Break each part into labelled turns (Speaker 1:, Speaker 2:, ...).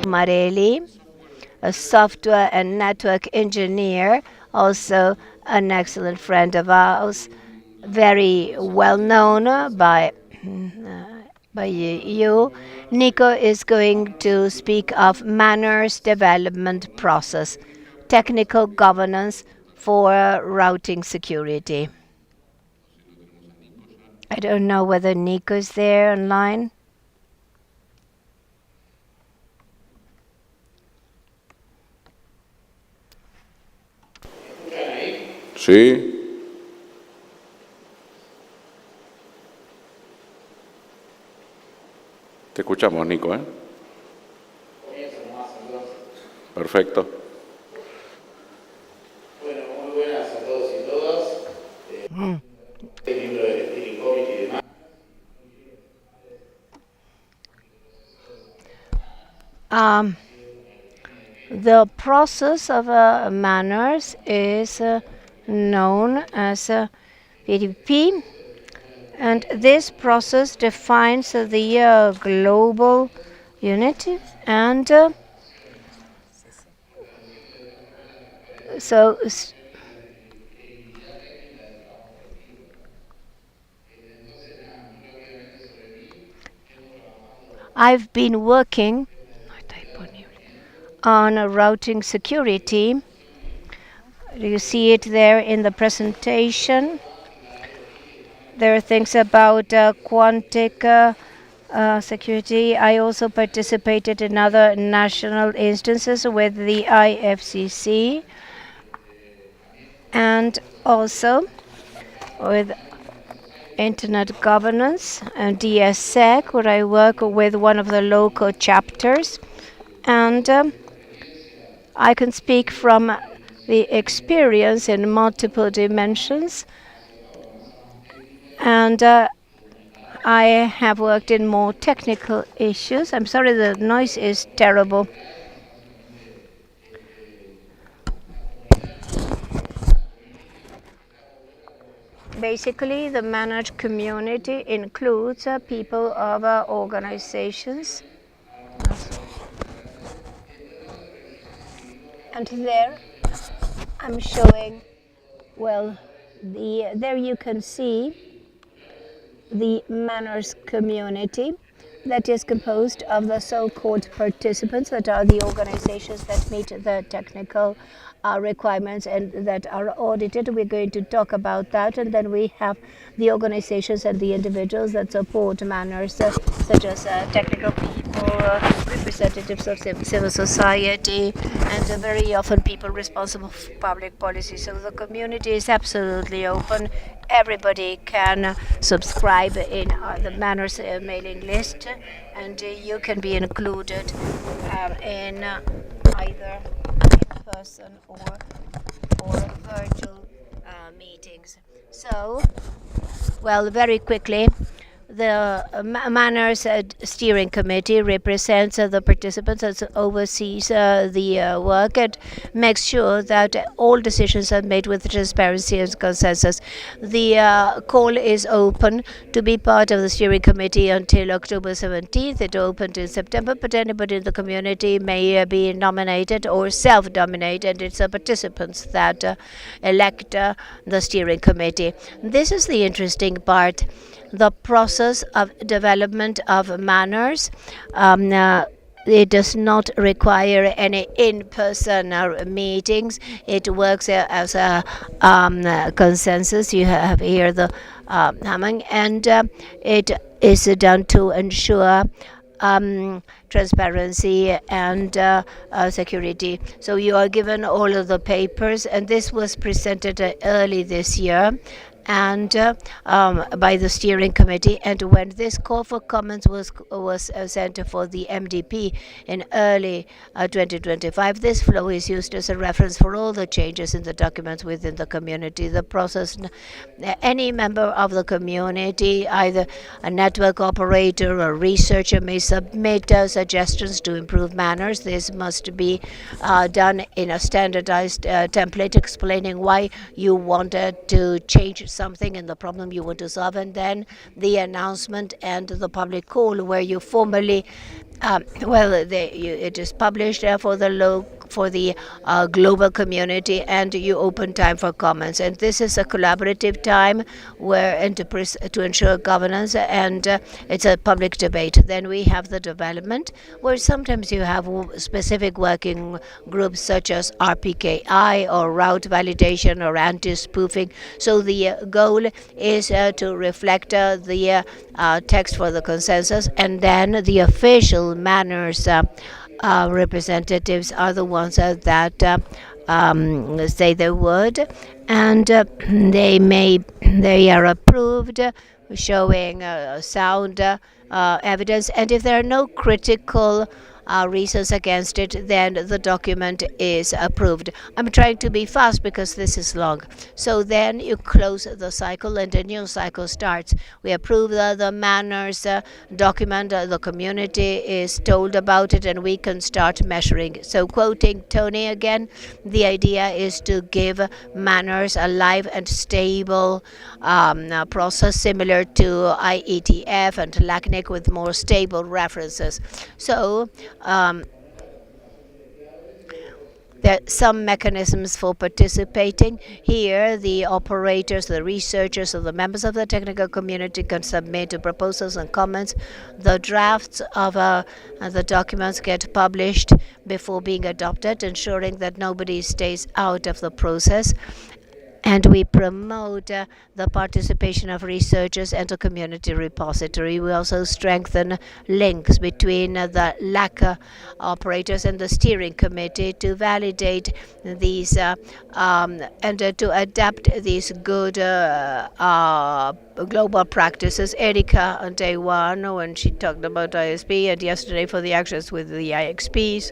Speaker 1: Marelli, a software and network engineer, also an excellent friend of ours, very well known by you. Nico is going to speak of MANRS development process, technical governance for routing security. I don't know whether Nico is there online.
Speaker 2: Sí. Te escuchamos, Nico, ¿eh? Perfecto.
Speaker 3: Bueno, muy buenas a todos y todas. Soy miembro del Steering Committee de MANRS.
Speaker 1: The process of MANRS is known as PDP, and this process defines the global unity, and so I've been working on routing security. You see it there in the presentation. There are things about quantic security. I also participated in other national instances with the IFCC and also with Internet governance and DSSEC, where I work with one of the local chapters. And I can speak from the experience in multiple dimensions. And I have worked in more technical issues. I'm sorry, the noise is terrible. Basically, the managed community includes people of organizations. And there I'm showing, well, there you can see the MANRS community that is composed of the so-called participants, that are the organizations that meet the technical requirements and that are audited. We're going to talk about that. And then we have the organizations and the individuals that support MANRS, such as technical people, representatives of civil society, and very often people responsible for public policy. So the community is absolutely open. Everybody can subscribe in the MANRS mailing list, and you can be included in either in-person or virtual meetings. So, well, very quickly, the MANRS steering committee represents the participants and oversees the work and makes sure that all decisions are made with transparency and consensus. The call is open to be part of the steering committee until October 17th. It opened in September, but anybody in the community may be nominated or self-nominated. It's the participants that elect the steering committee. This is the interesting part. The process of development of MANRS. It does not require any in-person meetings. It works as a consensus. You have here the Hamming, and it is done to ensure transparency and security. So you are given all of the papers, and this was presented early this year and by the steering committee. And when this call for comments was sent for the MDP in early 2025, this flow is used as a reference for all the changes in the documents within the community. The process, any member of the community, either a network operator or researcher, may submit suggestions to improve MANRS. This must be done in a standardized template explaining why you wanted to change something in the problem you want to solve, and then the announcement and the public call where you formally It is published for the global community, and you open time for comments. And this is a collaborative time where to ensure governance, and it's a public debate. Then we have the development, where sometimes you have specific working groups such as RPKI or route validation or anti-spoofing. So the goal is to reflect the text for the consensus, and then the official MANRS representatives are the ones that say the word, and they are approved, showing sound evidence. And if there are no critical reasons against it, then the document is approved. I'm trying to be fast because this is long. So then you close the cycle and a new cycle starts. We approve the MANRS document, the community is told about it, and we can start measuring. So quoting Tony again, the idea is to give MANRS a live and stable process similar to IETF and LACNIC with more stable references. So there are some mechanisms for participating. Here, the operators, the researchers, or the members of the technical community can submit proposals and comments. The drafts of the documents get published before being adopted, ensuring that nobody stays out of the process. And we promote the participation of researchers and a community repository. We also strengthen links between the LAC operators and the steering committee to validate these and to adapt these good global practices. Erika on day one, when she talked about ISP, and yesterday for the actions with the IXPs.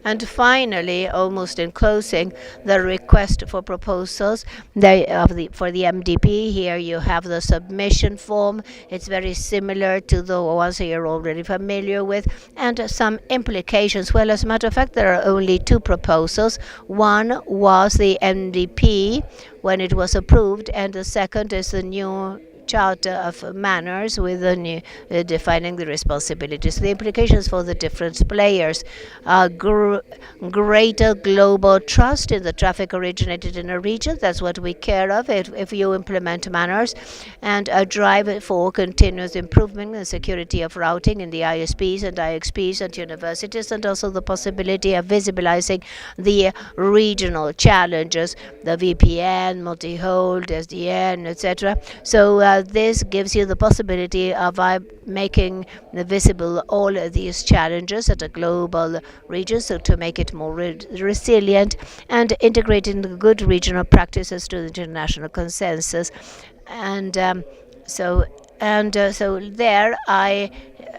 Speaker 1: And finally, almost in closing, the request for proposals for the MDP. Here you have the submission form. It's very similar to the ones you're already familiar with, and some implications. Well, as a matter of fact, there are only two proposals. One was the MDP when it was approved, and the second is the new Charter of MANRS with the new defining the responsibilities. The implications for the different players: greater global trust in the traffic originated in a region. That's what we care of if you implement MANRS, and a drive for continuous improvement in security of routing in the ISPs and IXPs and universities, and also the possibility of visibilizing the regional challenges, the VPN, multi-hold, SDN, etc. So this gives you the possibility of making visible all of these challenges at a global region, so to make it more resilient, and integrating the good regional practices to the international consensus. And so there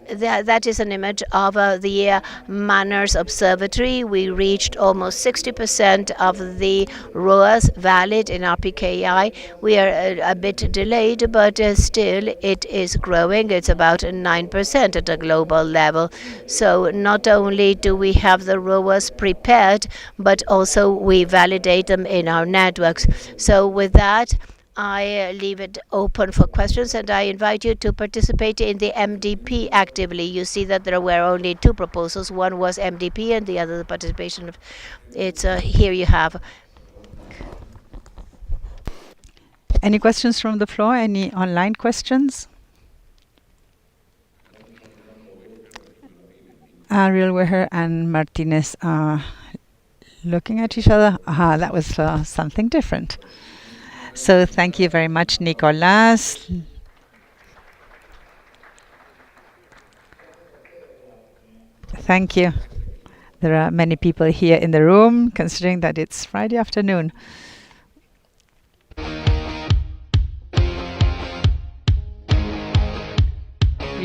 Speaker 1: that is an image of the MANRS Observatory. We reached almost 60% of the ROAS valid in RPKI. We are a bit delayed, but still it is growing. It's about 9% at a global level. So not only do we have the ROAS prepared, but also we validate them in our networks. So with that, I leave it open for questions, and I invite you to participate in the MDP actively. You see that there were only two proposals. One was MDP, and the other the participation of. It's here you have.
Speaker 4: Any questions from the floor? Any online questions? Ariel Weher and Martinez are looking at each other. Aha, that was something different. So thank you very much, Nicolas. Thank you. There are many people here in the room, considering that it's Friday afternoon.